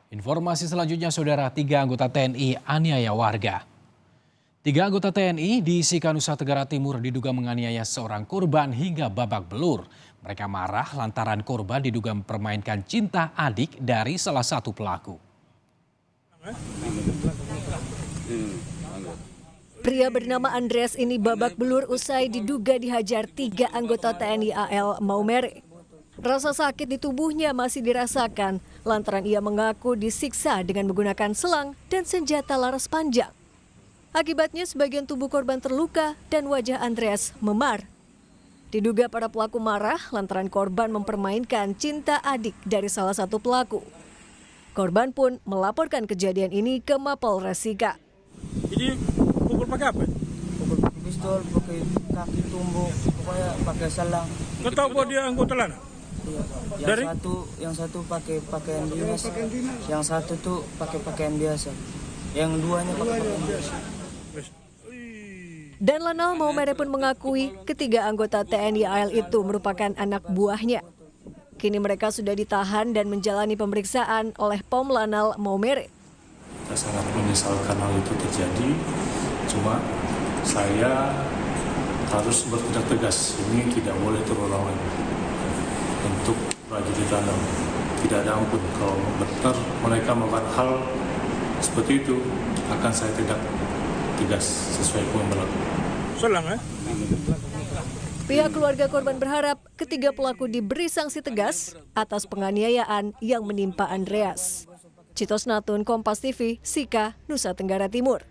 Informasi selanjutnya, Saudara, 3 anggota TNI aniaya warga. 3 anggota TNI di Sika, Nusa Tenggara Timur diduga menganiaya seorang korban hingga babak belur. Mereka marah lantaran korban diduga mempermainkan cinta adik dari salah satu pelaku. Pria bernama Andreas ini babak belur usai diduga dihajar 3 anggota TNI AL Maumere. Rasa sakit di tubuhnya masih dirasakan lantaran ia mengaku disiksa dengan menggunakan selang dan senjata laras panjang. Akibatnya sebagian tubuh korban terluka dan wajah Andreas memar. Diduga para pelaku marah lantaran korban mempermainkan cinta adik dari salah satu pelaku. Korban pun melaporkan kejadian ini ke Mapolres Sika. Jadi pukul pakai apa? Pukul pakai pistol, pakai kaki tumbuk, pokoknya pakai selang. Kau tahu bahwa dia anggota LAN? Iya. Yang satu pakai pakaian dinas, yang satu tuh pakai pakaian biasa, yang duanya pakai pakaian biasa. Dan Lanal Maumere pun mengakui ketiga anggota TNI AL itu merupakan anak buahnya. Kini mereka sudah ditahan dan menjalani pemeriksaan oleh Pom Lanal Maumere. Saya sangat menyesalkan hal itu terjadi, cuma saya harus bertindak tegas. Ini tidak boleh terulang lagi. Untuk prajurit Lanal, tidak ada ampun. Kalau benar mereka melakukan hal seperti itu, akan saya tindak tegas sesuai hukum yang berlaku. Selang, ya? Pihak keluarga korban berharap ketiga pelaku diberi sanksi tegas atas penganiayaan yang menimpa Andreas. Citos Natun, Kompas TV, Sika, Nusa Tenggara Timur.